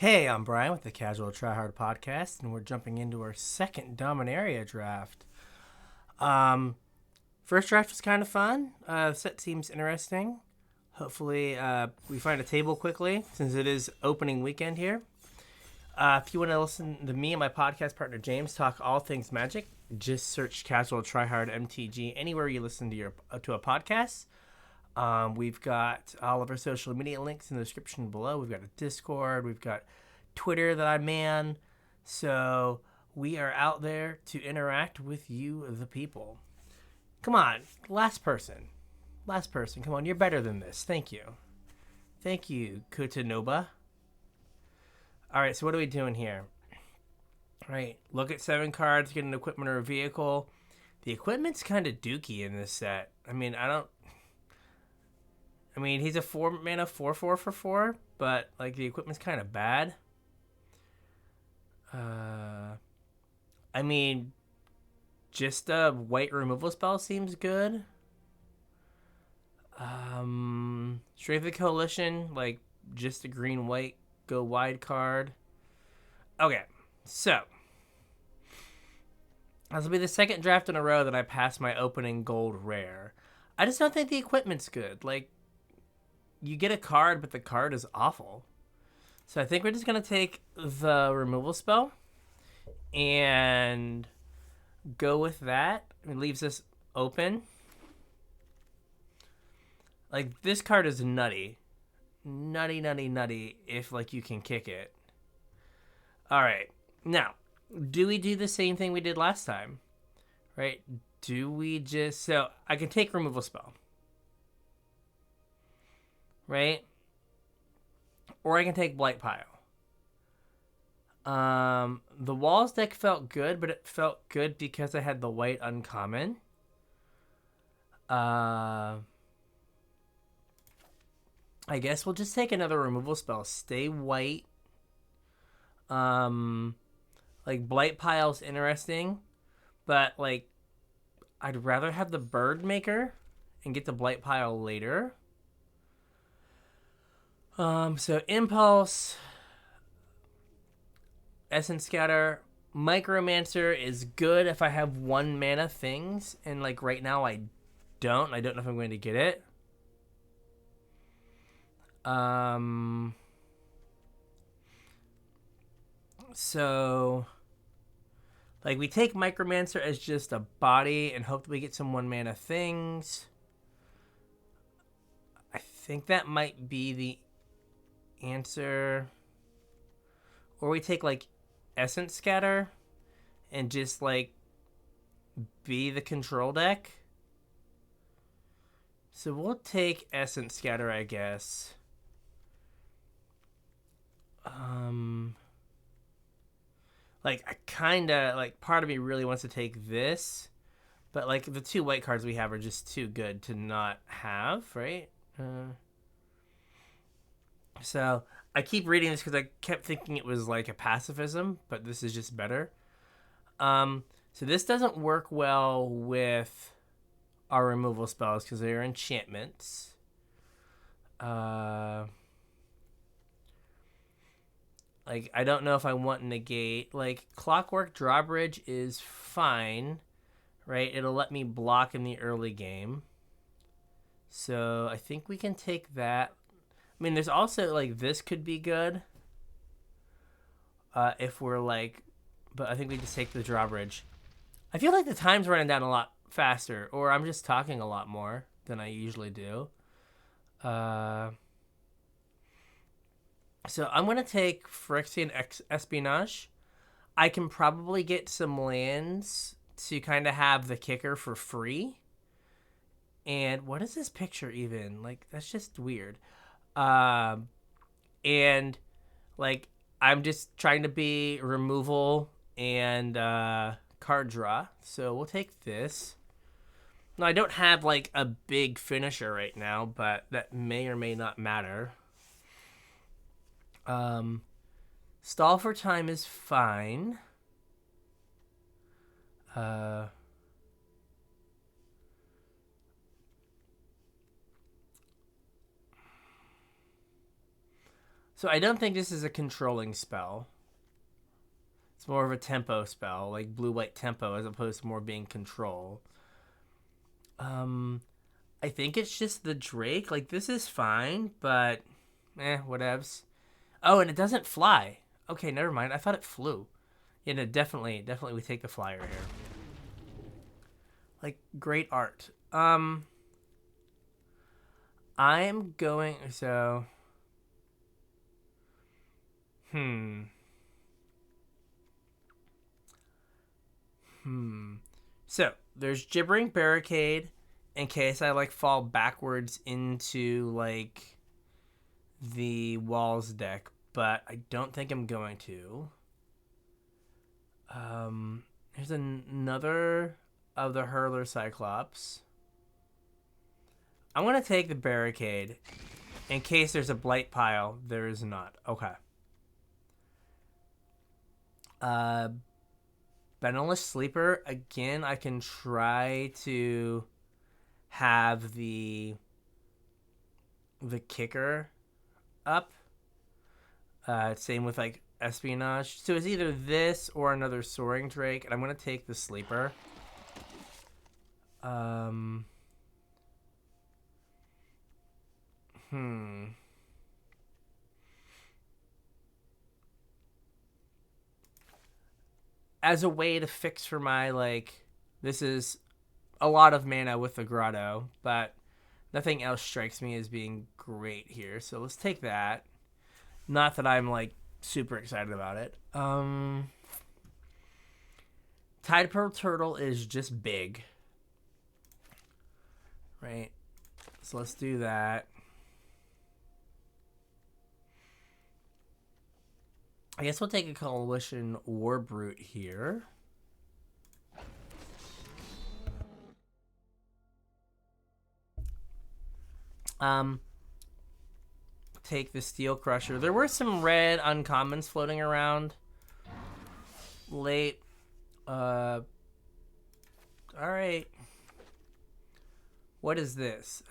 Hey, I'm Bryan with the Casual Try Hard podcast, and we're jumping into our second Dominaria draft. Um, First draft was kind of fun. The set seems interesting. Hopefully, we find a table quickly since it is opening weekend here. If you want to listen to me and my podcast partner James talk all things Magic, just search Casual Try Hard MTG anywhere you listen to a podcast. We've got all of our social media links in the description below. We've got a Discord. We've got Twitter that I man. So we are out there to interact with you, the people. Come on, last person. Last person. Come on, you're better than this. Thank you. Thank you, Kutanoba. All right, so what are we doing here? All right, look at 7 cards, get an equipment or a vehicle. The equipment's kind of dookie in this set. He's a 4 mana 4/4 for 4, but like the equipment's kind of bad. Just a white removal spell seems good. Strength of Coalition, like just a green white go wide card. Okay, so this will be the second draft in a row that I pass my opening gold rare. I just don't think the equipment's good. Like, you get a card, but the card is awful. So I think we're just going to take the removal spell and go with that. It leaves us open. Like, this card is nutty. Nutty if, like, you can kick it. All right. Now, do we do the same thing we did last time? Right? Do we just... So, I can take removal spell. Right? Or I can take Blight Pile. The Walls deck felt good, but it felt good because I had the white uncommon. I guess we'll just take another removal spell. Stay white. Like, Blight Pile's interesting, but, like, I'd rather have the Bird Maker and get the Blight Pile later. So Impulse, Essence Scatter, Micromancer is good if I have 1 mana things, and like right now I don't know if I'm going to get it. So like we take Micromancer as just a body and hope that we get some 1 mana things. I think that might be the answer. Or we take like Essence Scatter and just like be the control deck. So we'll take Essence Scatter, I guess. Like I kinda like part of me really wants to take this, but like the 2 white cards we have are just too good to not have, right? So I keep reading this because I kept thinking it was like a pacifism, but this is just better. So this doesn't work well with our removal spells because they're enchantments. Like I don't know if I want negate. Like Clockwork Drawbridge is fine, right? It'll let me block in the early game. So I think we can take that. I mean, there's also, like, this could be good. If we're, like... But I think we just take the drawbridge. I feel like the time's running down a lot faster. Or I'm just talking a lot more than I usually do. So I'm going to take Phyrexian Espionage. I can probably get some lands to kind of have the kicker for free. And what is this picture even? Like, that's just weird. And like I'm just trying to be removal and card draw, so we'll take this. Now I don't have like a big finisher right now, but that may or may not matter. Stall for time is fine. So I don't think this is a controlling spell. It's more of a tempo spell, like blue-white tempo, as opposed to more being control. I think it's just the Drake. Like, this is fine, but whatevs. Oh, and it doesn't fly. Okay, never mind. I thought it flew. Yeah, no, definitely we take the flyer here. Like, great art. I am going, so... So, there's Gibbering Barricade in case I, like, fall backwards into, like, the Walls deck, but I don't think I'm going to. Here's another of the Hurler Cyclops. I'm going to take the Barricade in case there's a Blight pile. There is not. Okay. Beneless Sleeper. Again, I can try to have the kicker up. Same with, like, Espionage. So it's either this or another Soaring Drake, and I'm going to take the Sleeper. As a way to fix for my, like, this is a lot of mana with the Grotto, but nothing else strikes me as being great here. So let's take that. Not that I'm, like, super excited about it. Tide Pearl Turtle is just big. Right? So let's do that. I guess we'll take a Coalition Warbrute here. Take the Steel Crusher. There were some red uncommons floating around late. All right. What is this?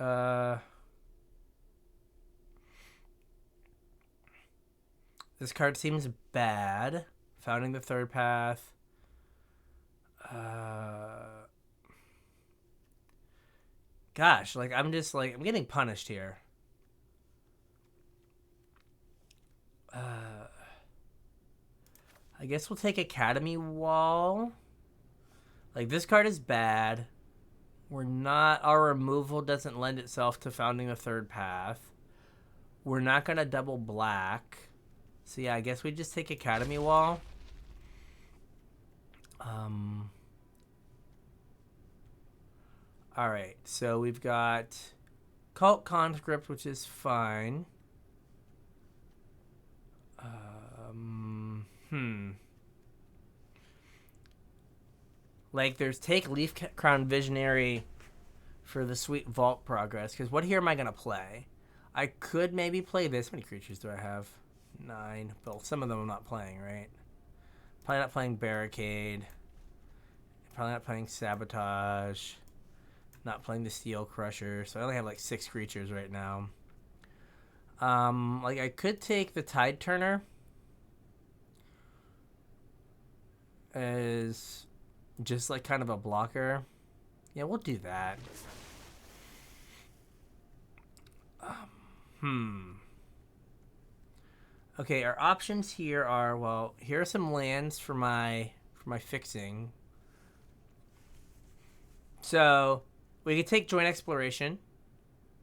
This card seems bad. Founding the Third Path. Gosh, like, I'm just, like, I'm getting punished here. I guess we'll take Academy Wall. Like, this card is bad. Our removal doesn't lend itself to Founding the Third Path. We're not going to double black. So, yeah, I guess we just take Academy Wall. Alright, so we've got Cult Conscript, which is fine. Like, there's take Leaf Crown Visionary for the sweet vault progress. Because what here am I going to play? I could maybe play this. How many creatures do I have? 9. But some of them I'm not playing, right? Probably not playing Barricade. Probably not playing Sabotage. Not playing the Steel Crusher. So I only have like 6 creatures right now. Like, I could take the Tide Turner as just like kind of a blocker. Yeah, we'll do that. Okay, our options here are, well, here are some lands for my fixing. So we could take Joint Exploration,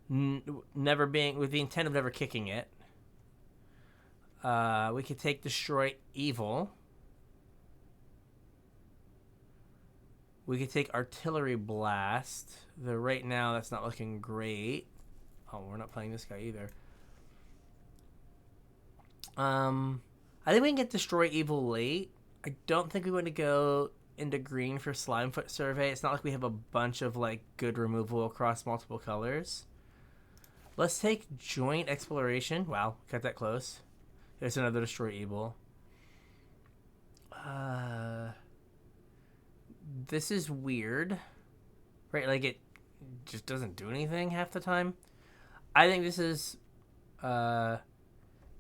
never being with the intent of never kicking it. We could take Destroy Evil. We could take Artillery Blast. Though right now that's not looking great. Oh, we're not playing this guy either. I think we can get Destroy Evil late. I don't think we want to go into green for Slimefoot Survey. It's not like we have a bunch of, like, good removal across multiple colors. Let's take Joint Exploration. Wow, cut that close. There's another Destroy Evil. This is weird. Right, like, it just doesn't do anything half the time. I think this is a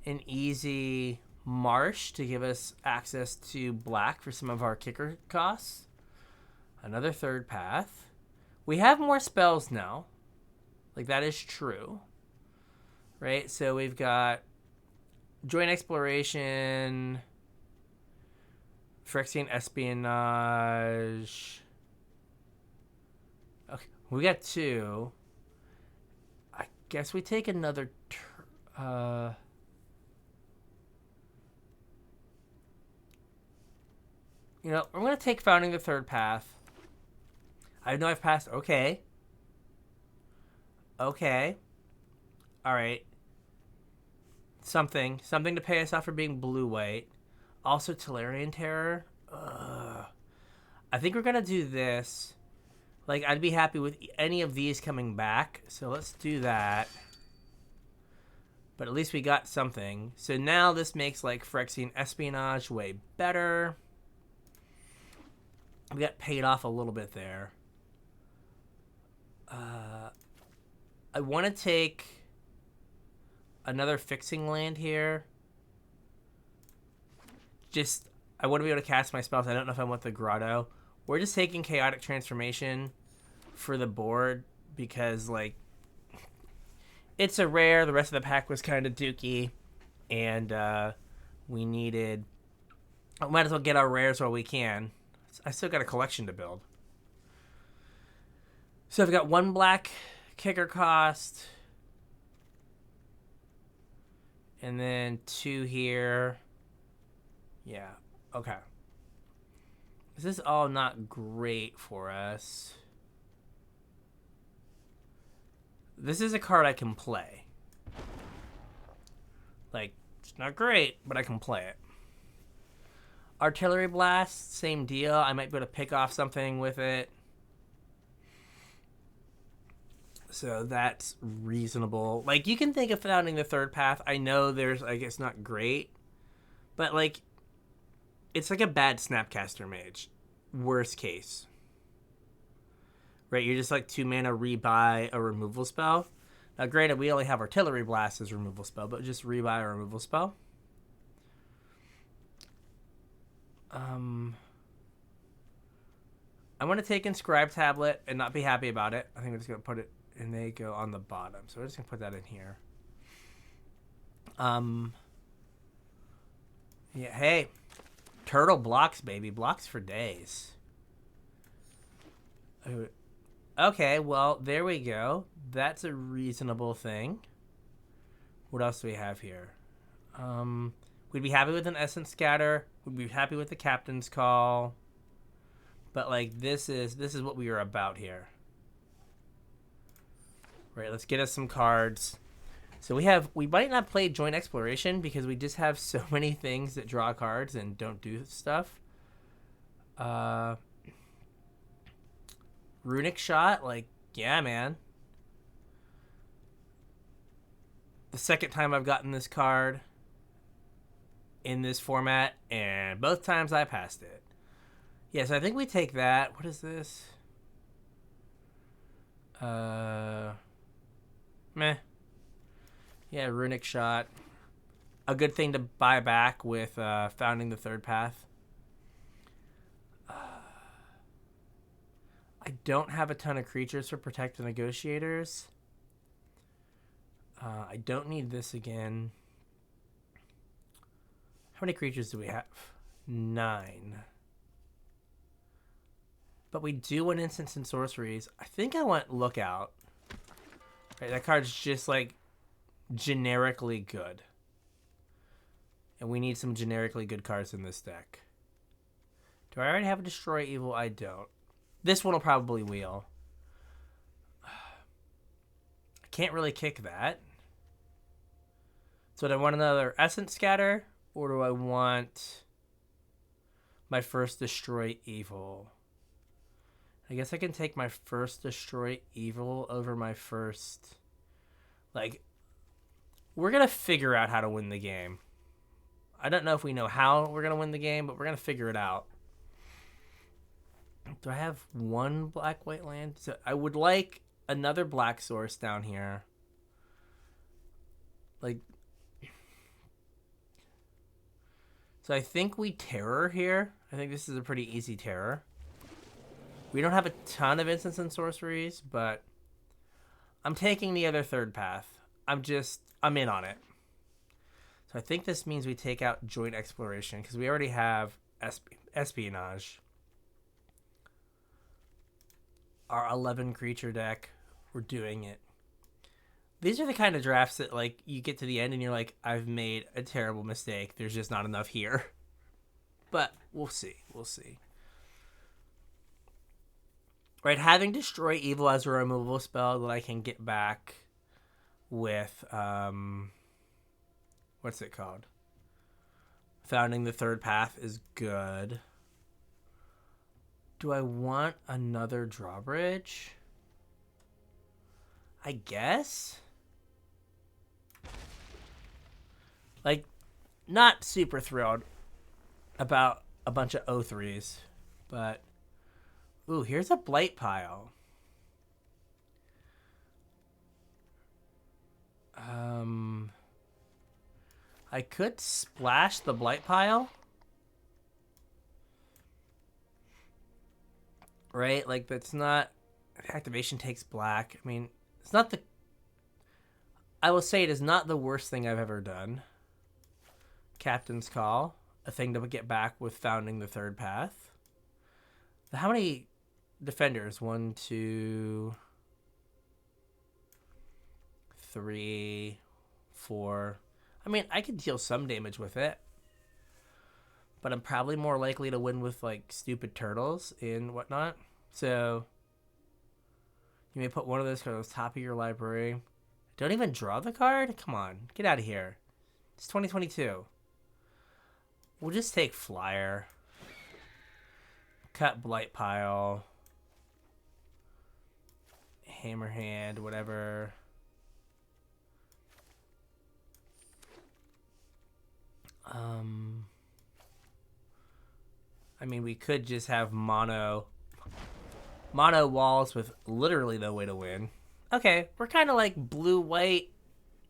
an easy marsh to give us access to black for some of our kicker costs. Another third path. We have more spells now. Like, that is true. Right? So we've got Joint Exploration, Phyrexian Espionage. Okay, we got 2. I guess we take another you know, I'm going to take Founding the Third Path. I know I've passed. Okay. Okay. All right. Something to pay us off for being blue-white. Also, Tolarian Terror. I think we're going to do this. Like, I'd be happy with any of these coming back. So let's do that. But at least we got something. So now this makes, like, Phyrexian Espionage way better. We got paid off a little bit there. I want to take another fixing land here. Just, I want to be able to cast my spells. I don't know if I want the Grotto. We're just taking Chaotic Transformation for the board because, like, it's a rare. The rest of the pack was kind of dookie. And we needed... I might as well get our rares while we can. I still got a collection to build. So I've got 1 black kicker cost. And then 2 here. Yeah, okay. This is all not great for us. This is a card I can play. Like, it's not great, but I can play it. Artillery Blast, same deal. I might be able to pick off something with it. So that's reasonable. Like, you can think of Founding the Third Path. I know there's, like, it's not great. But, like, it's like a bad Snapcaster Mage. Worst case. Right, you're just like 2 mana rebuy a removal spell. Now, granted, we only have Artillery Blast as removal spell, but just rebuy a removal spell. I want to take Inscribe Tablet and not be happy about it. I think we're just going to put it, and they go on the bottom. So we're just going to put that in here. Yeah, hey. Turtle blocks, baby. Blocks for days. Okay, well, there we go. That's a reasonable thing. What else do we have here? We'd be happy with an Essence Scatter. We'd be happy with the Captain's Call. But, like, this is what we are about here. Right, let's get us some cards. So we might not play Joint Exploration because we just have so many things that draw cards and don't do stuff. Runic Shot, like, yeah, man. The second time I've gotten this card in this format, and both times I passed it. Yes, I think we take that. What is this? Meh. Yeah, Runic Shot. A good thing to buy back with Founding the Third Path. I don't have a ton of creatures for Protect the Negotiators. I don't need this again. How many creatures do we have? 9. But we do want instants and sorceries. I think I want Lookout. Right, that card's just, like, generically good. And we need some generically good cards in this deck. Do I already have a Destroy Evil? I don't. This one will probably wheel. I can't really kick that. So do I want another Essence Scatter? Or do I want my first Destroy Evil? I guess I can take my first Destroy Evil over my first... Like, we're going to figure out how to win the game. I don't know if we know how we're going to win the game, but we're going to figure it out. Do I have 1 black-white land? So I would like another black source down here. Like, So I think we terror here. I think this is a pretty easy terror. We don't have a ton of instants and sorceries, but I'm taking the other third path. I'm in on it. So I think this means we take out joint exploration because we already have espionage. Our 11 creature deck, we're doing it. These are the kind of drafts that, like, you get to the end and you're like, I've made a terrible mistake. There's just not enough here. But we'll see. We'll see. Right, having Destroy Evil as a removal spell that I can get back with, what's it called? Founding the Third Path is good. Do I want another drawbridge? I guess? Like, not super thrilled about a bunch of O3s, but... Ooh, here's a Blight Pile. I could splash the Blight Pile. Right? Like, that's not... Activation takes black. I mean, it's not the... I will say it is not the worst thing I've ever done. Captain's Call. A thing to get back with Founding the Third Path. How many... defenders? 1, 2, 3, 4. I mean, I could deal some damage with it, but I'm probably more likely to win with, like, stupid turtles and whatnot. So you may put one of those cards on the top of your library. Don't even draw the card? Come on, get out of here. It's 2022. We'll just take Flyer. Cut Blight Pile. Hammerhand, whatever. I mean, we could just have mono walls with literally no way to win. Okay, we're kind of like blue-white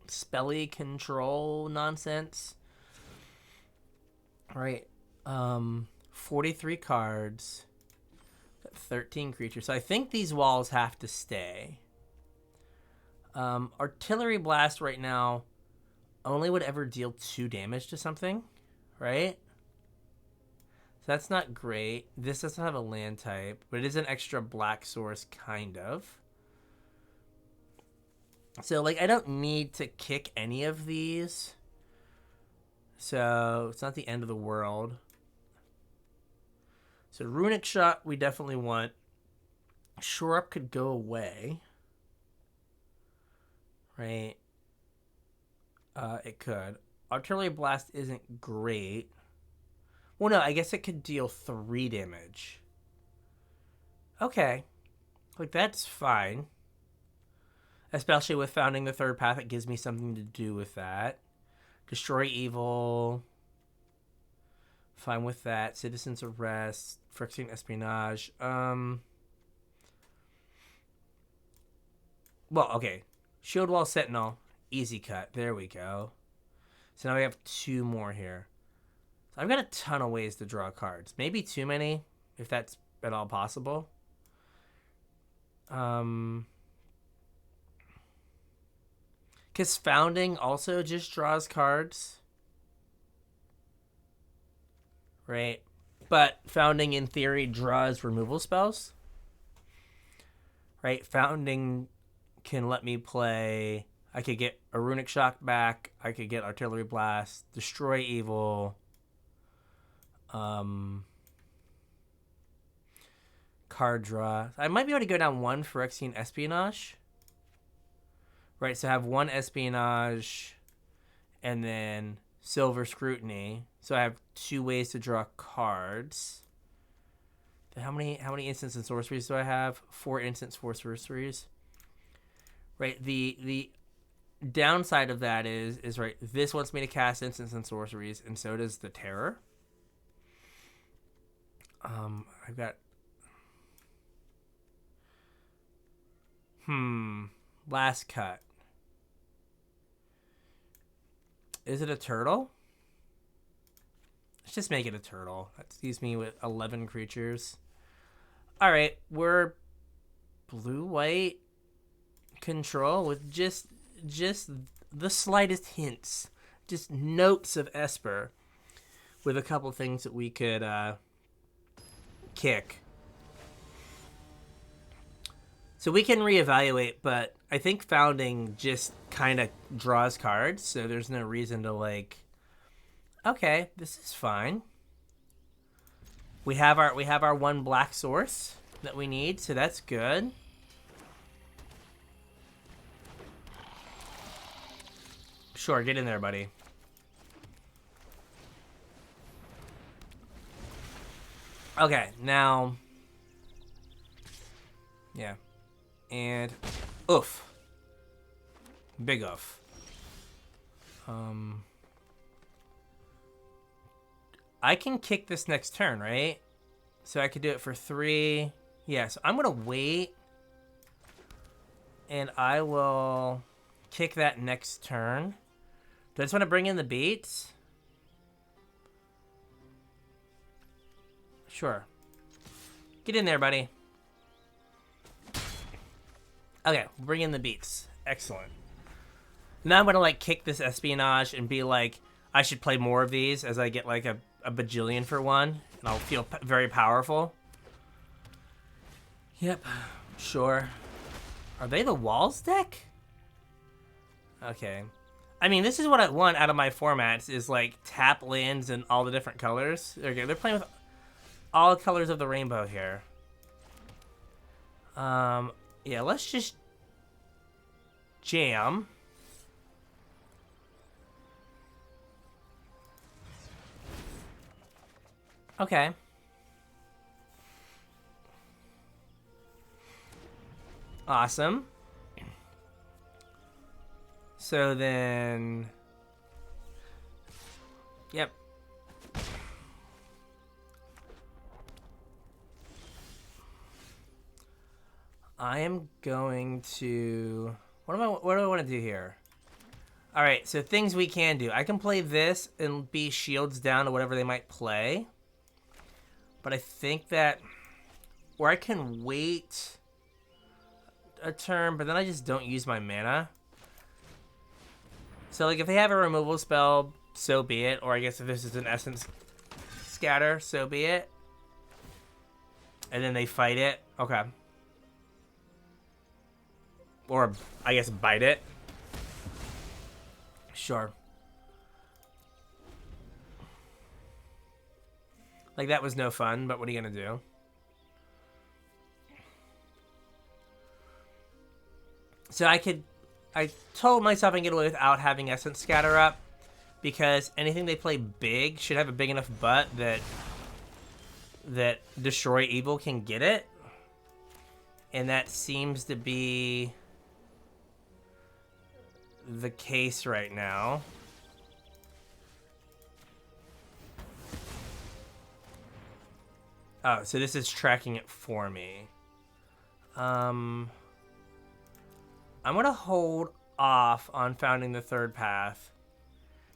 spelly control nonsense. All right, 43 cards. 13 creatures. So I think these walls have to stay. Artillery Blast right now only would ever deal 2 damage to something, right? So that's not great. This doesn't have a land type, but it is an extra black source, kind of. So, like, I don't need to kick any of these. So it's not the end of the world. So Runic Shot we definitely want. Shore Up could go away. Right? It could. Artillery Blast isn't great. Well, no, I guess it could deal 3 damage. Okay. Like, that's fine. Especially with Founding the Third Path, it gives me something to do with that. Destroy Evil. Fine with that. Citizen's Arrest. Phyrexian Espionage. Well, okay. Shield Wall Sentinel. Easy cut. There we go. So now we have 2 more here. So I've got a ton of ways to draw cards. Maybe too many, if that's at all possible. Because Founding also just draws cards. Right? But Founding, in theory, draws removal spells. Right? Founding can let me play... I could get a Runic Shock back. I could get Artillery Blast. Destroy Evil. Card draw. I might be able to go down 1 Phyrexian Espionage. Right, so I have 1 Espionage and then Silver Scrutiny. So I have 2 ways to draw cards. How many instants and sorceries do I have? 4 instants, 4 sorceries. Right, the downside of that is right, this wants me to cast instants and sorceries, and so does the Terror. I've got... Last cut. Is it a turtle? Let's just make it a turtle. That leaves me with 11 creatures. All right, we're blue-white control with just the slightest hints, just notes of Esper, with a couple things that we could kick. So we can reevaluate, but I think Founding just kind of draws cards, so there's no reason to like, okay, this is fine. We have our one black source that we need, so that's good. Sure, get in there, buddy. Okay, now, yeah, and oof, big oof. I can kick this next turn, right? So I could do it for 3. Yeah, so I'm gonna wait, and I will kick that next turn. Do I just want to bring in the beats? Sure. Get in there, buddy. Okay, bring in the beats. Excellent. Now I'm gonna like kick this espionage and be like, I should play more of these as I get like a bajillion for one, and I'll feel very powerful. Yep, sure. Are they the walls deck? Okay. I mean, this is what I want out of my formats, is like tap lands in all the different colors. Okay, they're playing with all colors of the rainbow here. Yeah, let's just jam. Okay. Awesome. So then, yep. I am going to, what do I want to do here? All right, so things we can do. I can play this and be shields down to whatever they might play. But I think that, or I can wait a turn, but then I just don't use my mana. So, like, if they have a removal spell, so be it. Or I guess if this is an Essence Scatter, so be it. And then they fight it. Okay. Or, I guess, bite it. Sure. Like, that was no fun, but what are you gonna do? So I told myself I can get away without having Essence Scatter up, because anything they play big should have a big enough butt that Destroy Evil can get it. And that seems to be the case right now. Oh, so this is tracking it for me. I'm gonna hold off on founding the third path,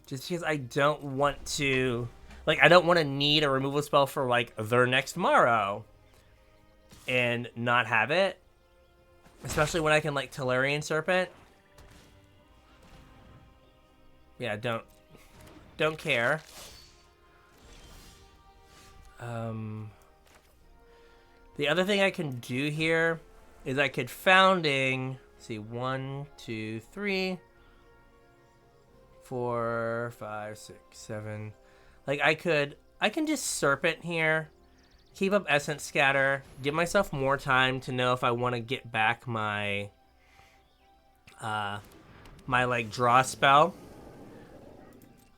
just because I don't want to, like, I don't want to need a removal spell for like their next Morrow and not have it, especially when I can like Tolarian Serpent. Yeah, don't care. The other thing I can do here is I could founding. See, 1, 2, 3, 4, 5, 6, 7. Like I can just Serpent here, keep up Essence Scatter, give myself more time to know if I want to get back my my like draw spell.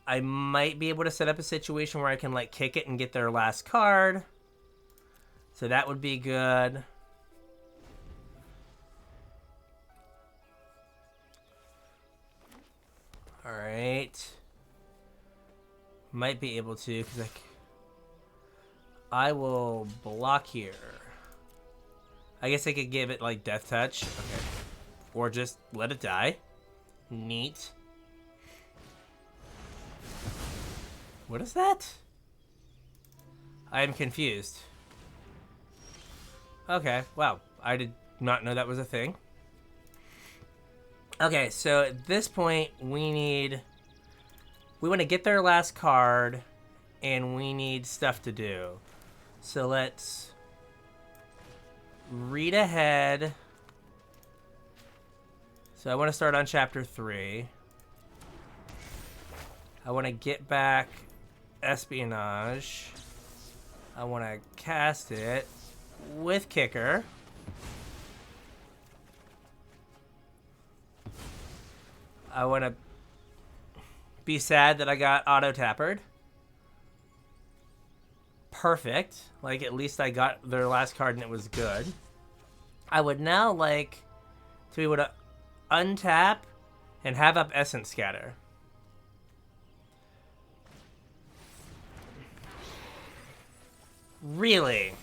I might be able to set up a situation where I can like kick it and get their last card. So that would be good. All right. Might be able to, because I will block here. I guess I could give it like Death Touch. Okay. Or just let it die. Neat. What is that? I'm confused. Okay, wow. I did not know that was a thing. Okay, so at this point, we want to get their last card, and we need stuff to do. So let's read ahead. So I want to start on chapter 3. I want to get back espionage. I want to cast it with kicker. I want to be sad that I got auto-tappered. Perfect. Like, at least I got their last card and it was good. I would now like to be able to untap and have up Essence Scatter. Really?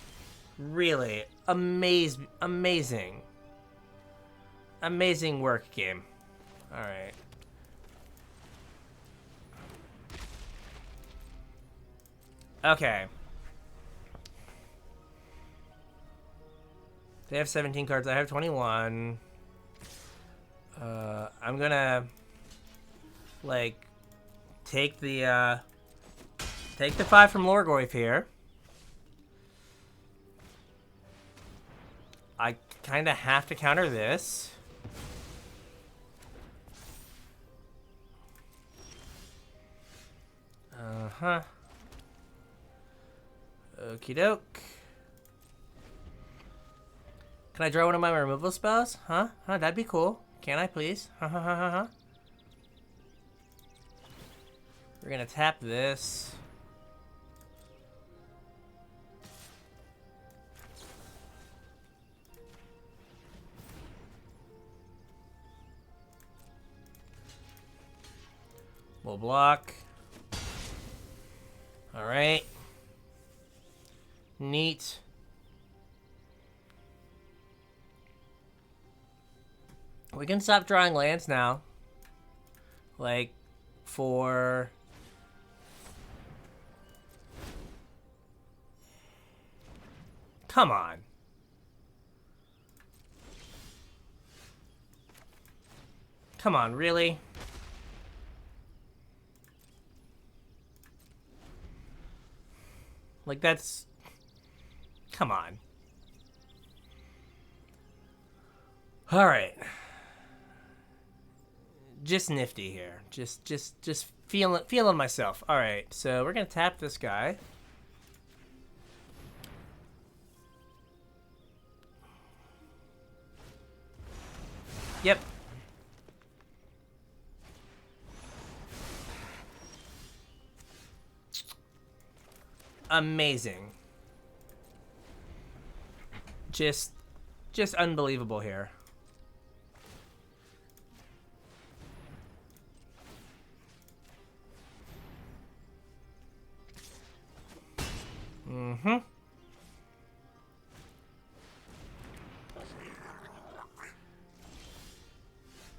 Really? Amazing. Amazing work, game. Alright. Okay. They have 17 cards. I have 21. I'm gonna like take the 5 from Lorgoyf here. I kind of have to counter this. Okie doke. Can I draw one of my removal spells? Huh? That'd be cool. Can I please? We're gonna tap this. We'll block. Alright. Neat. We can stop drawing lands now. Like, for... Come on. Come on, really? Like, that's... Come on. Alright. Just nifty here. Just feeling myself. Alright, so we're gonna tap this guy. Yep. Amazing. Just unbelievable here. Mm-hmm.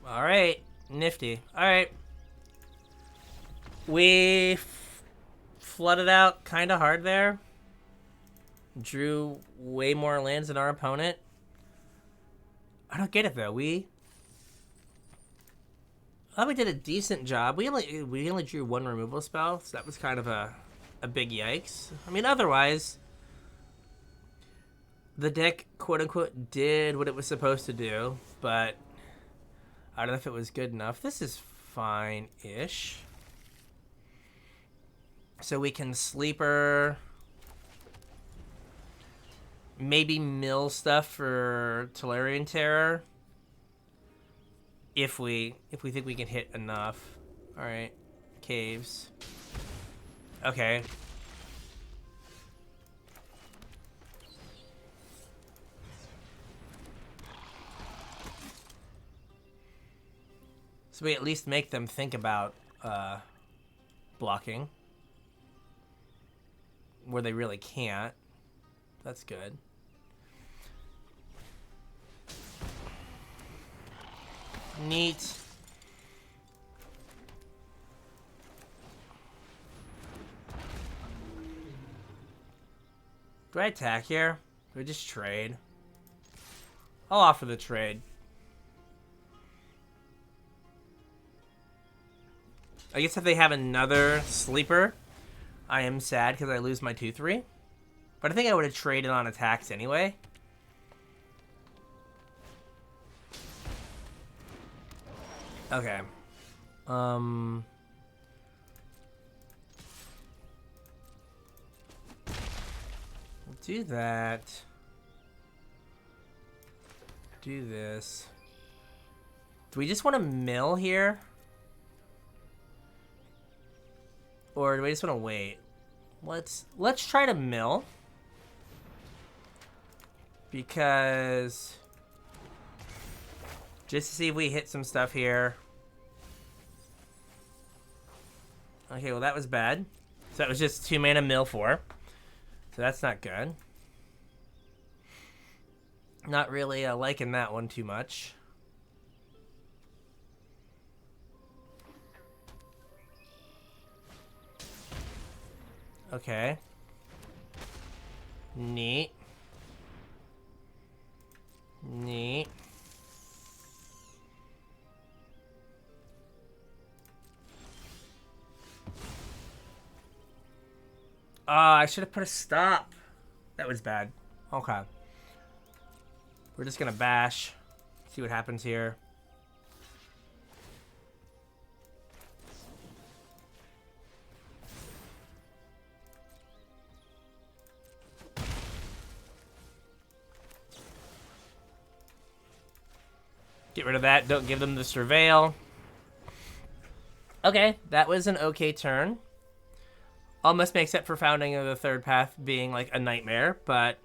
All right, nifty. All right. We flooded out kind of hard there. Drew way more lands than our opponent. I don't get it though. I thought we did a decent job. We only drew one removal spell, so that was kind of a big yikes. I mean, otherwise, the deck quote unquote did what it was supposed to do, but I don't know if it was good enough. This is fine-ish. So we can sleeper, maybe mill stuff for Tolarian Terror. If we think we can hit enough. All right, caves. Okay. So we at least make them think about blocking where they really can't. That's good. Neat. Do I attack here? Do I just trade? I'll offer the trade. I guess if they have another sleeper, I am sad because I lose my 2/3. But I think I would have traded on attacks anyway. Okay. Do that. Do this. Do we just want to mill here? Or do we just want to wait? Let's try to mill. Because just to see if we hit some stuff here. Okay, well that was bad. So that was just 2 mana mill 4. So that's not good. Not really liking that one too much. Okay. Neat. Neat. I should have put a stop. That was bad. Okay. We're just gonna bash. See what happens here. Get rid of that. Don't give them the surveil. Okay, that was an okay turn. Almost makes up for Founding of the Third Path being like a nightmare, but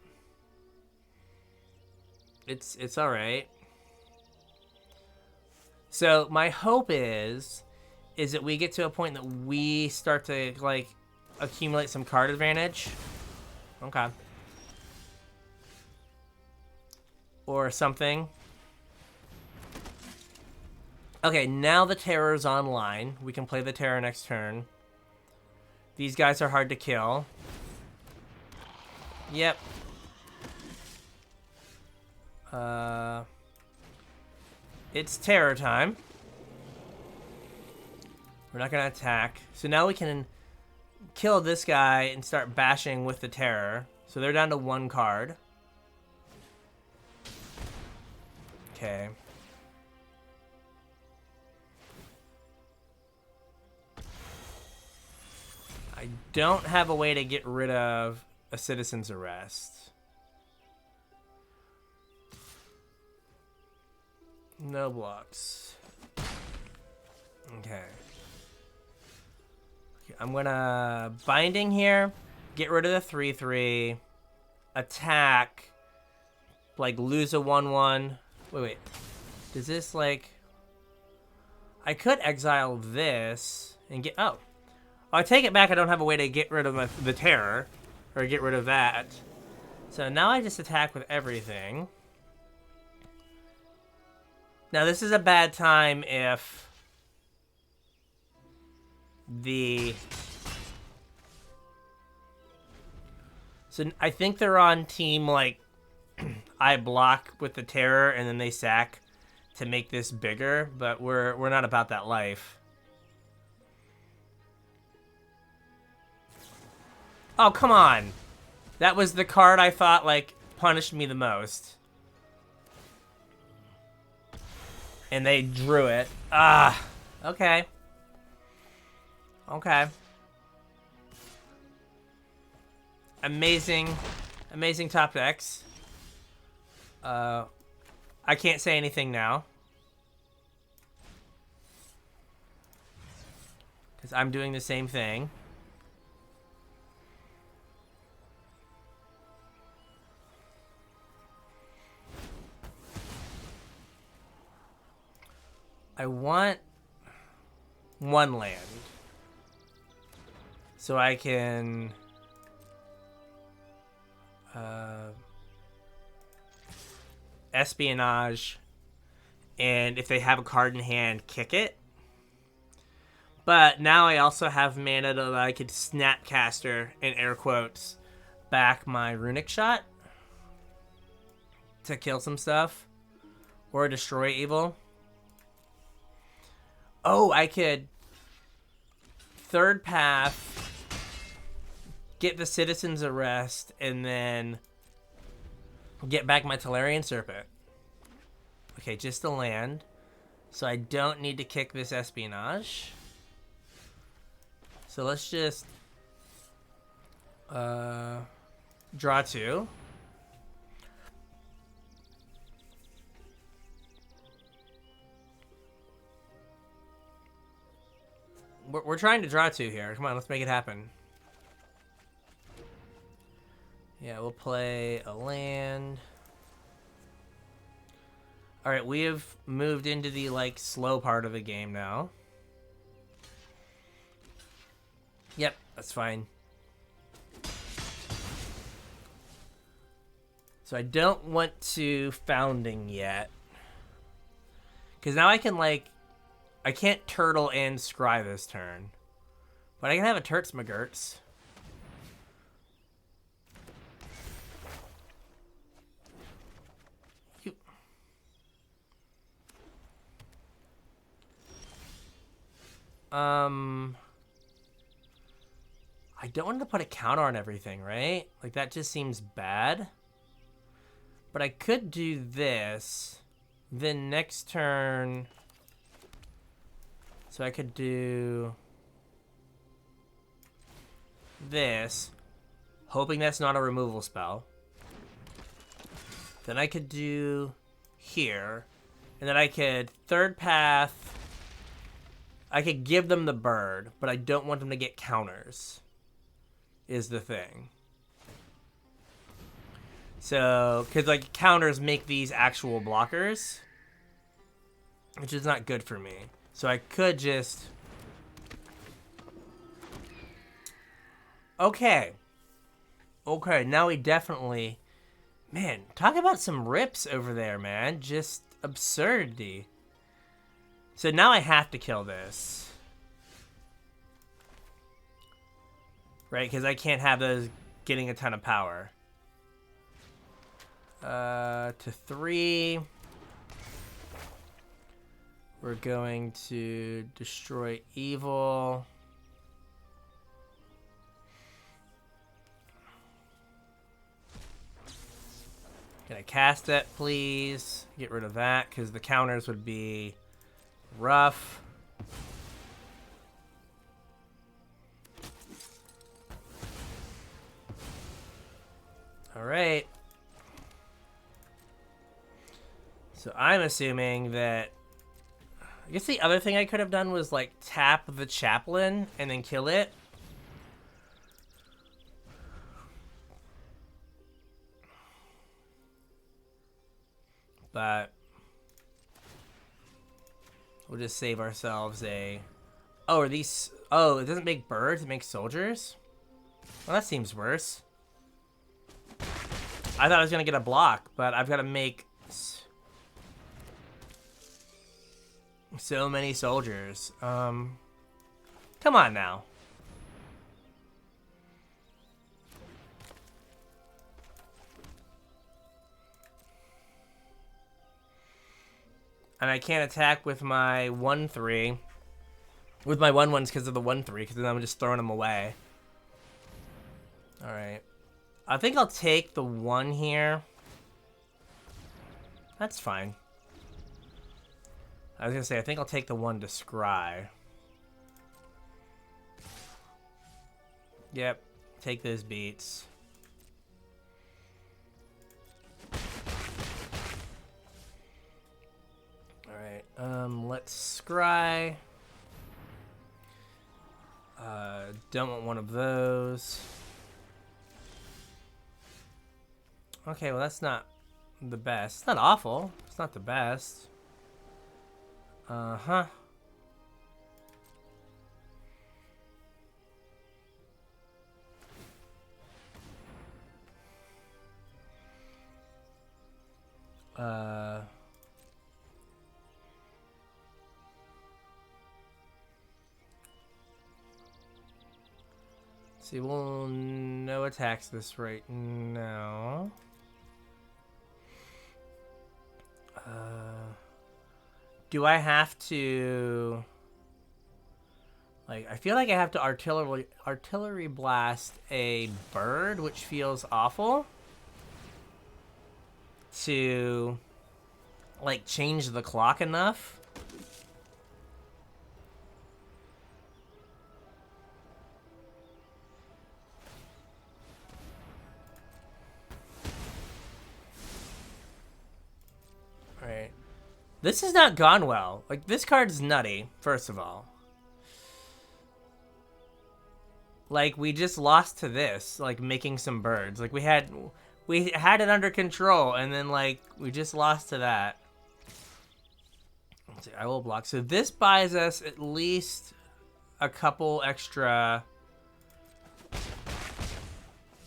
it's all right. So my hope is that we get to a point that we start to like accumulate some card advantage. Okay. Or something. Okay, now the Terror's online. We can play the Terror next turn. These guys are hard to kill. Yep. It's Terror time. We're not gonna attack. So now we can kill this guy and start bashing with the Terror. So they're down to 1 card. Okay. I don't have a way to get rid of a citizen's arrest. No blocks. Okay. I'm gonna binding here, get rid of the 3/3, attack, like lose a 1/1. Wait. Does this like? I could exile this and get. Oh, I take it back. I don't have a way to get rid of the Terror, or get rid of that. So now I just attack with everything. Now this is a bad time if the... So I think they're on team, like, I block with the Terror and then they sack to make this bigger, but we're not about that life. Oh, come on. That was the card I thought, like, punished me the most. And they drew it. Ah, okay. Okay. Amazing top decks. I can't say anything now. Because I'm doing the same thing. I want 1 land. So I can... espionage, and if they have a card in hand, kick it. But now I also have mana that I could Snapcaster, in air quotes, back my runic shot to kill some stuff or destroy evil. Oh, I could third path, get the citizen's arrest, and then get back my Tolarian Serpent. Okay, just a land. So I don't need to kick this espionage. So let's just draw 2. We're trying to draw 2 here. Come on, let's make it happen. Yeah, we'll play a land. All right, we have moved into the like slow part of the game now. Yep, that's fine. So I don't want to founding yet. Because now I can like, I can't turtle and scry this turn. But I can have a Turts McGurts. I don't want to put a counter on everything, right? Like, that just seems bad. But I could do this. Then next turn... So I could do... this. Hoping that's not a removal spell. Then I could do... here. And then I could third path... I could give them the bird, but I don't want them to get counters. Is the thing. So, because like counters make these actual blockers, which is not good for me. So I could just... Okay. Okay, now we definitely... Man, talk about some rips over there, man. Just absurdity. So now I have to kill this. Right, because I can't have those getting a ton of power. To 3. We're going to destroy evil. Can I cast that, please? Get rid of that, because the counters would be rough. All right. So I'm assuming that... I guess the other thing I could have done was, like, tap the chaplain and then kill it. But... we'll just save ourselves a... Oh, are these... Oh, it doesn't make birds, it makes soldiers? Well, that seems worse. I thought I was going to get a block, but I've got to make so many soldiers. Come on now. And I can't attack with my 1/3. With my 1/1s because of the 1/3, because then I'm just throwing them away. Alright. I think I'll take the 1 here. That's fine. I was going to say, I think I'll take the 1 to scry. Yep. Take those beats. Alright. Let's scry. Don't want one of those. Okay, well that's not the best. It's not awful. It's not the best. Uh-huh. See, we'll no attacks this right now. Do I have to... Like, I feel like I have to artillery blast a bird, which feels awful. To, like, change the clock enough. Alright. This has not gone well. Like, this card's nutty, first of all. Like, we just lost to this, like, making some birds. Like, we had it under control, and then, like, we just lost to that. Let's see, I will block. So this buys us at least a couple extra...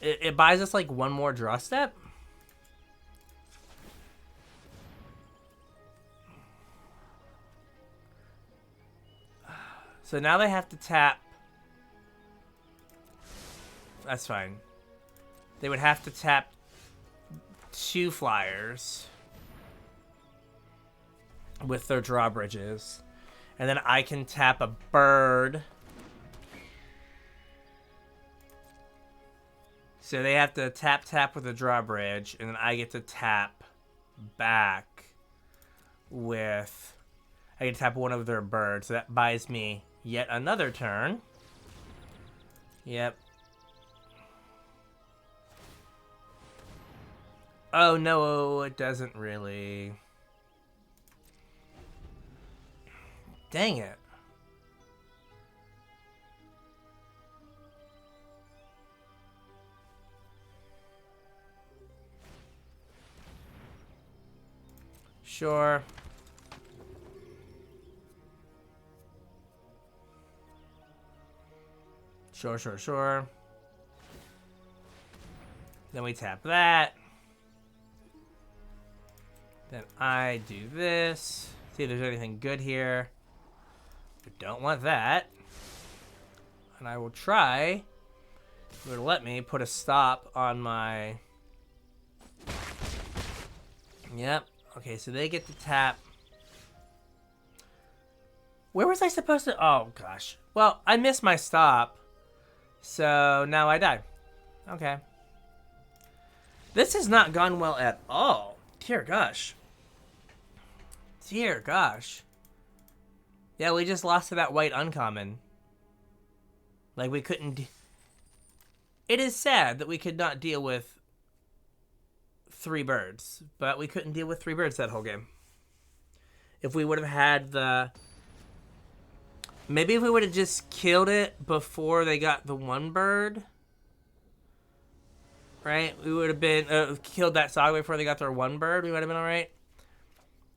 It buys us, like, one more draw step. So now they have to tap... That's fine. They would have to tap 2 flyers with their drawbridges. And then I can tap a bird. So they have to tap with a drawbridge, and then I get to tap back with... I get to tap one of their birds. So that buys me yet another turn. Yep. Oh, no, it doesn't really. Dang it. Sure. Sure. Then we tap that. Then I do this. See if there's anything good here. I don't want that. And I will try. It would let me put a stop on my... Yep. Okay, so they get to tap. Where was I supposed to... Oh, gosh. Well, I missed my stop. So now I die. Okay. This has not gone well at all. Dear gosh. Dear gosh. Yeah, we just lost to that white uncommon. Like, we couldn't... It is sad that we could not deal with 3 birds. But we couldn't deal with 3 birds that whole game. If we would have had the... Maybe if we would have just killed it before they got the 1 bird. Right? We would have been... killed that Sagway before they got their 1 bird. We would have been alright.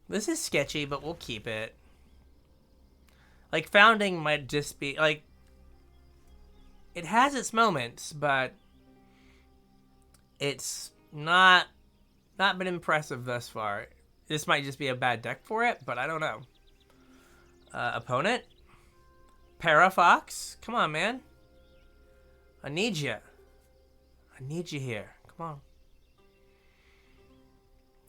This is sketchy, but we'll keep it. Like, founding might just be... Like, it has its moments, but... It's not been impressive thus far. This might just be a bad deck for it, but I don't know. Opponent? Parafox? Come on, man. I need you. I need you here. Come on.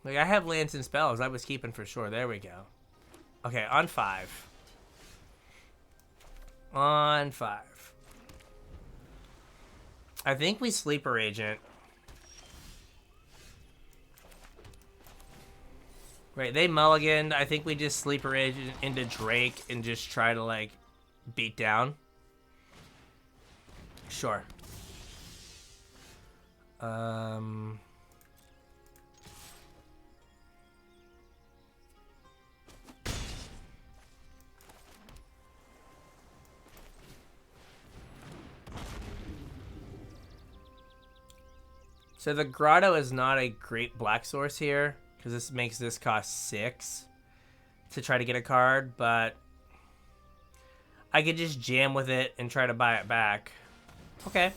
Like, I have lands and spells I was keeping for sure. There we go. Okay, on 5. On 5. I think we Sleeper Agent. Right, they mulliganed. I think we just Sleeper Agent into Drake and just try to, like, beat down. Sure. So the Grotto is not a great black source here, because this makes this cost 6 to try to get a card, but I could just jam with it and try to buy it back. Okay.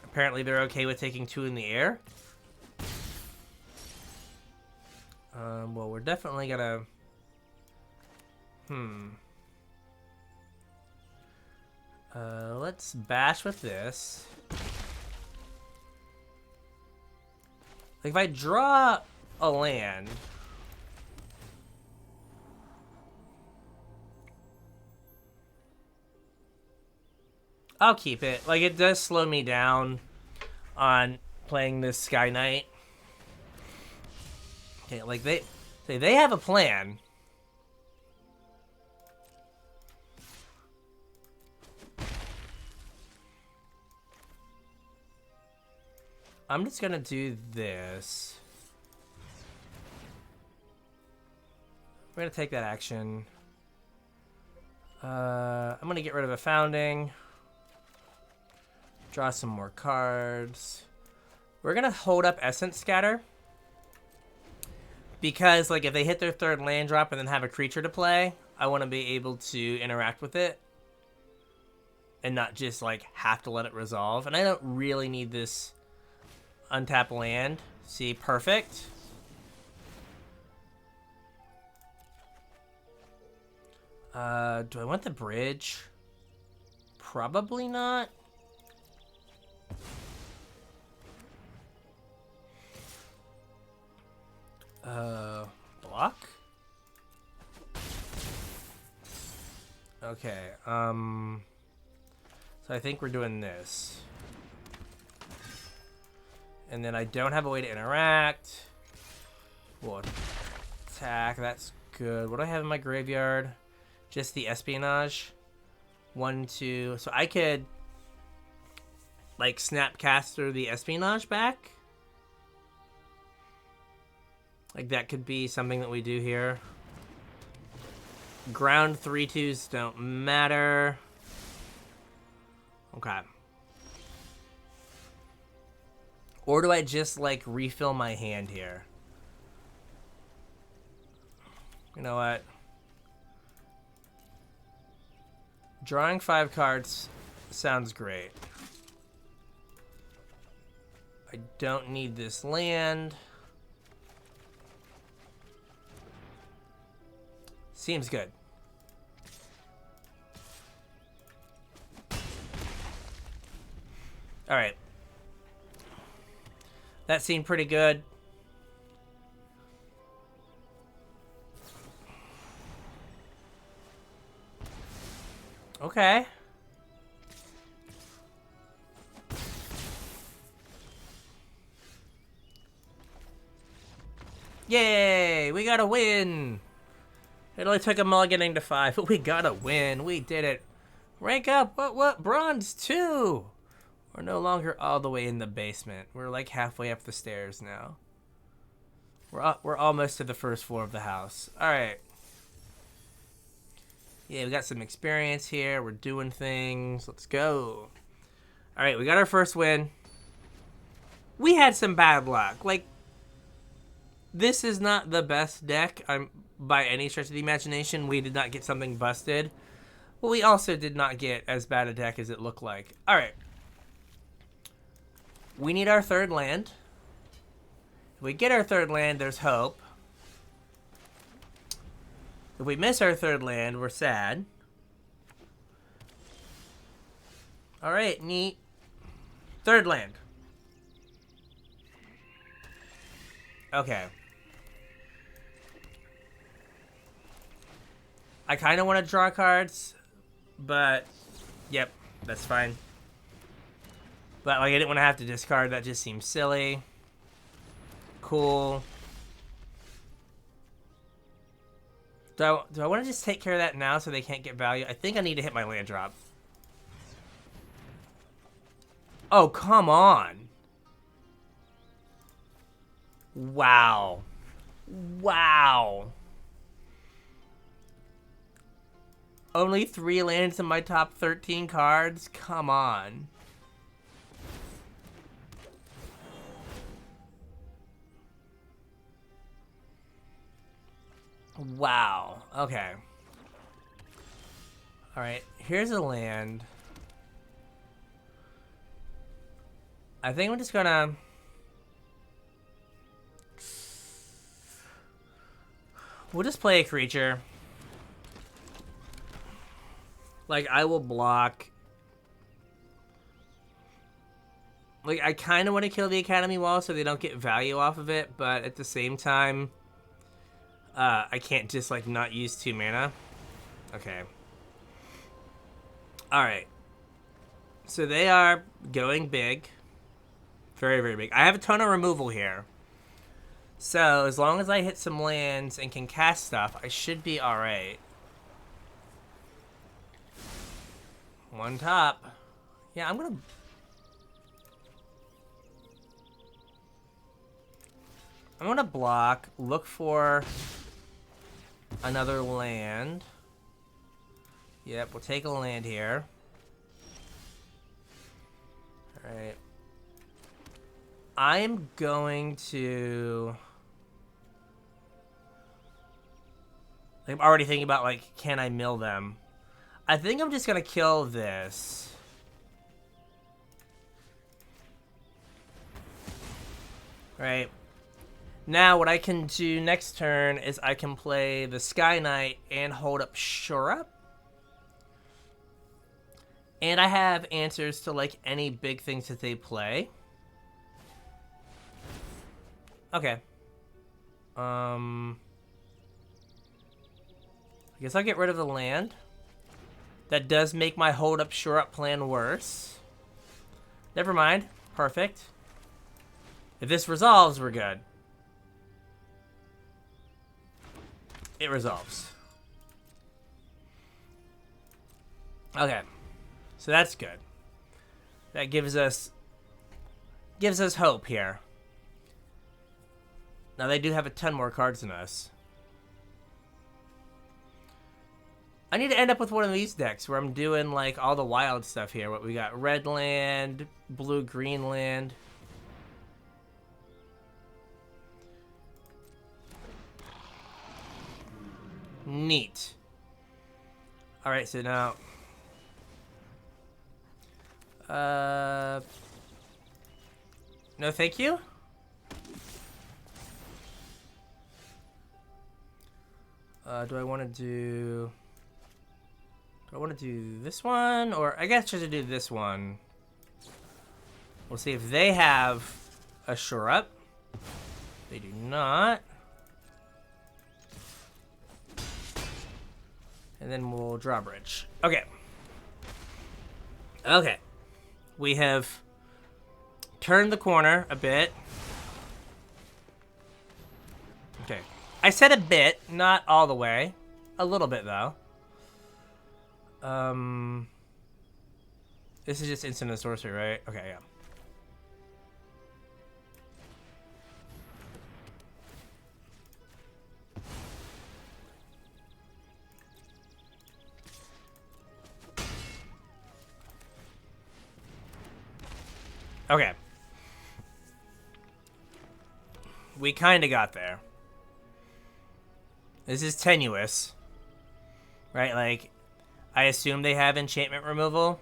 Apparently they're okay with taking 2 in the air. Well, we're definitely gonna... Let's bash with this. Like, if I draw a land... I'll keep it. Like, it does slow me down on playing this Sky Knight. Okay, like, they have a plan. I'm just gonna do this. We're gonna take that action. I'm gonna get rid of a founding. Draw some more cards. We're gonna hold up Essence Scatter. Because, like, if they hit their third land drop and then have a creature to play, I want to be able to interact with it. And not just, like, have to let it resolve. And I don't really need this untap land. See, perfect. Do I want the bridge? Probably not. Block? Okay, so I think we're doing this. And then I don't have a way to interact. We'll attack, that's good. What do I have in my graveyard? Just the espionage. 1, 2, so I could like Snapcaster the espionage back. Like, that could be something that we do here. Ground 3/2s don't matter. Okay. Or do I just, like, refill my hand here? You know what? Drawing 5 cards sounds great. I don't need this land. Seems good. All right. That seemed pretty good. Okay. Yay! We got a win! It only took a mulliganing to 5, but we got a win. We did it. Rank up. What? Bronze 2. We're no longer all the way in the basement. We're like halfway up the stairs now. We're almost to the first floor of the house. All right. Yeah, we got some experience here. We're doing things. Let's go. All right, we got our first win. We had some bad luck. Like, this is not the best deck. By any stretch of the imagination. We did not get something busted. But we also did not get as bad a deck as it looked like. All right. We need our third land. If we get our third land, there's hope. If we miss our third land, we're sad. All right, neat. Third land. Okay. I kind of want to draw cards, but yep, that's fine. But like, I didn't want to have to discard. That just seems silly. Cool. Do I want to just take care of that now so they can't get value? I think I need to hit my land drop. Oh, come on. Wow. Wow. Only 3 lands in my top 13 cards? Come on. Wow. Okay. Alright, here's a land. I think I'm just gonna... We'll just play a creature. Like, I will block Like, I kind of want to kill the Academy Wall so they don't get value off of it, but at the same time, I can't just, like, not use 2 mana. Okay. Alright. So they are going big. Very, very big. I have a ton of removal here. So, as long as I hit some lands and can cast stuff, I should be alright. 1 top. Yeah, I'm gonna block, look for another land. Yep, we'll take a land here. Alright. I'm going to... I'm already thinking about, like, can I mill them? I think I'm just gonna kill this. Right. Now, what I can do next turn is I can play the Sky Knight and hold up Shore Up. And I have answers to, like, any big things that they play. Okay. I guess I'll get rid of the land. That does make my hold up Shore Up plan worse. Never mind. Perfect. If this resolves, we're good. It resolves. Okay. So that's good. That gives us hope here. Now they do have a ton more cards than us. I need to end up with one of these decks where I'm doing like all the wild stuff here. What we got? Red land, blue, green land. Neat. Alright, so now... No, thank you? Do I want to do... Do I want to do this one? Or I guess just to do this one. We'll see if they have a Shore Up. They do not. And then we'll drawbridge. Okay. Okay. We have turned the corner a bit. Okay. I said a bit, not all the way. A little bit, though. This is just instant and sorcery, right? Okay, yeah. Okay. We kind of got there. This is tenuous. Right, like, I assume they have enchantment removal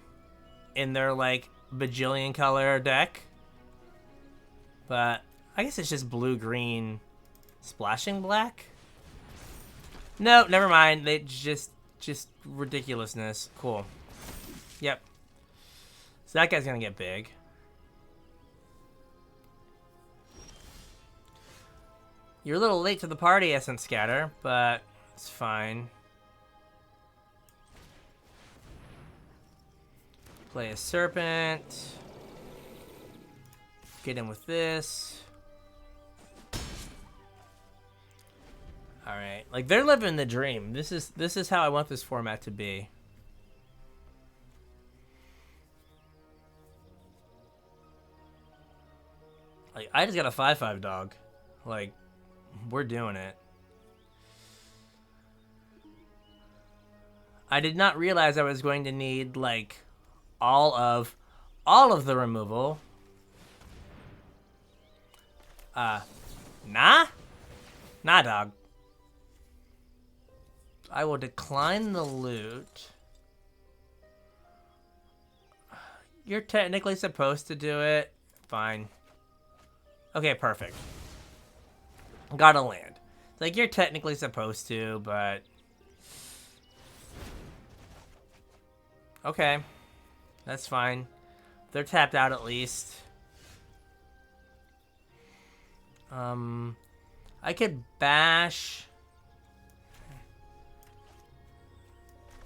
in their, like, bajillion color deck. But I guess it's just blue-green splashing black? No, never mind. They just ridiculousness. Cool. Yep. So that guy's gonna get big. You're a little late to the party, Essence Scatter, but it's fine. Play a Serpent. Get in with this. Alright. Like, they're living the dream. This is how I want this format to be. Like, I just got a 5/5 dog. Like, we're doing it. I did not realize I was going to need, like, all of the removal. Nah, dog. I will decline the loot. You're technically supposed to do it. Fine. Okay, perfect. Gotta land. Like, you're technically supposed to, but... Okay. That's fine. They're tapped out at least. I could bash.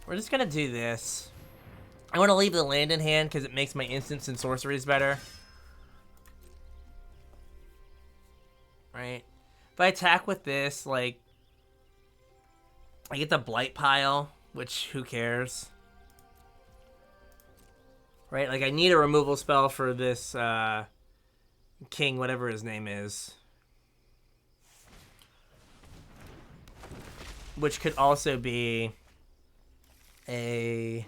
We're just gonna do this. I want to leave the land in hand because it makes my instants and sorceries better. Right? If I attack with this, like, I get the Blight Pile, which who cares? Right? Like, I need a removal spell for this king, whatever his name is. Which could also be a...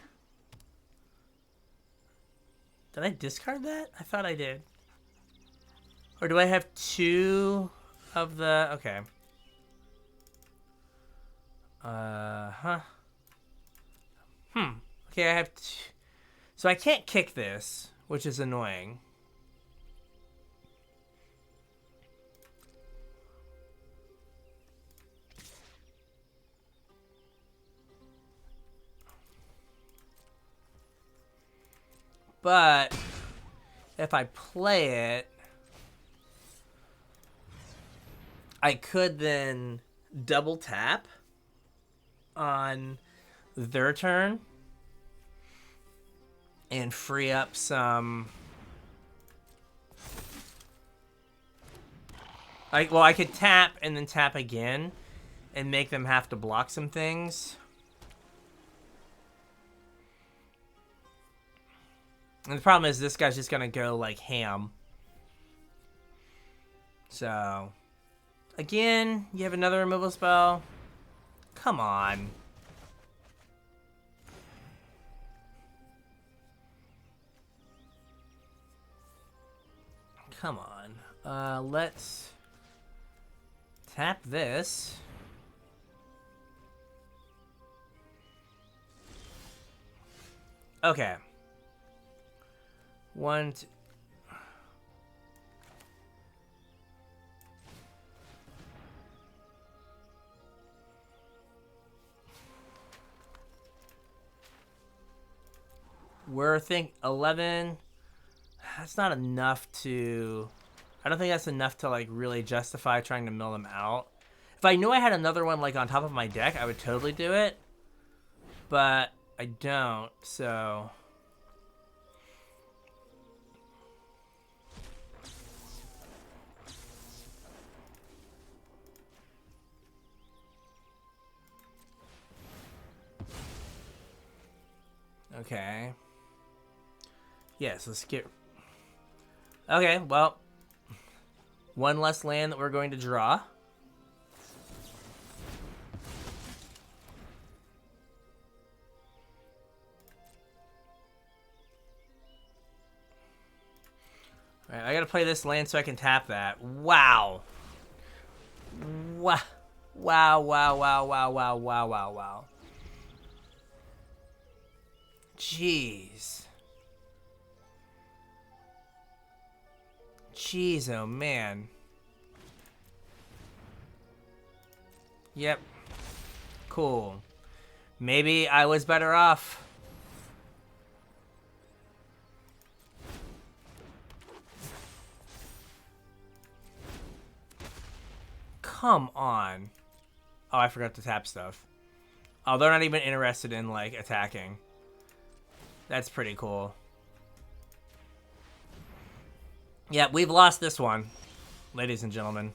Did I discard that? I thought I did. Or do I have two of the... Okay. Okay, I have two. So I can't kick this, which is annoying. But if I play it, I could then double tap on their turn and free up some... I could tap and then tap again and make them have to block some things. And the problem is this guy's just going to go, like, ham. So, again, you have another removal spell. Come on. Come on. Let's tap this. Okay. One, two. We're 11. That's not enough to... I don't think that's enough to, like, really justify trying to mill them out. If I knew I had another one, like, on top of my deck, I would totally do it. But I don't, so... Okay. Yes, let's get... Okay, well. One less land that we're going to draw. Alright, I gotta play this land so I can tap that. Wow. Wow. Wow, wow, wow, wow, wow, wow, wow, wow. Jeez. Jeez, oh man. Yep. Cool. Maybe I was better off. Come on. Oh, I forgot to tap stuff. Oh, they're not even interested in, like, attacking. That's pretty cool. Yeah, we've lost this one, ladies and gentlemen.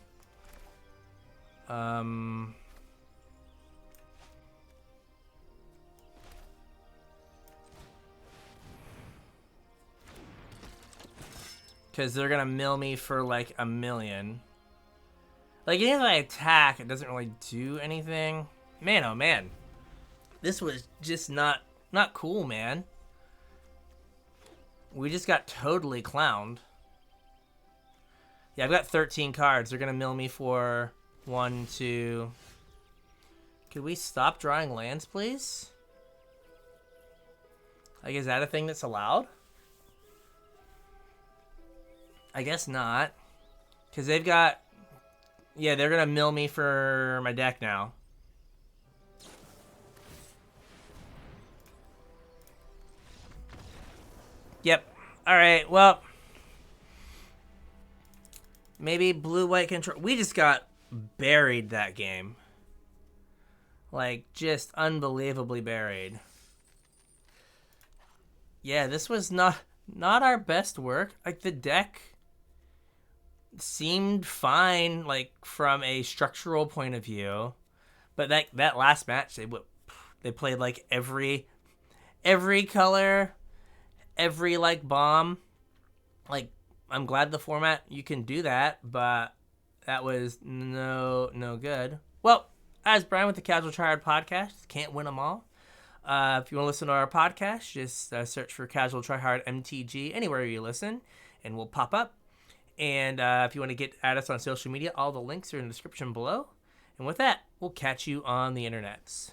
Because they're gonna mill me for, like, 1,000,000. Like, even if I attack, it doesn't really do anything. Man, oh man. This was just not cool, man. We just got totally clowned. Yeah, I've got 13 cards. They're going to mill me for 1, 2... Could we stop drawing lands, please? Like, is that a thing that's allowed? I guess not. Because they've got... Yeah, they're going to mill me for my deck now. Yep. Alright, well... Maybe blue-white control. We just got buried that game. Like, just unbelievably buried. Yeah, this was not our best work. Like, the deck seemed fine, like, from a structural point of view. But that last match, they played, like, every color, every, like, bomb. Like, I'm glad the format, you can do that, but that was no good. Well, as Bryan with the Casual Tryhard podcast, can't win them all. If you want to listen to our podcast, just search for Casual Tryhard MTG anywhere you listen, and we'll pop up. And if you want to get at us on social media, all the links are in the description below. And with that, we'll catch you on the internets.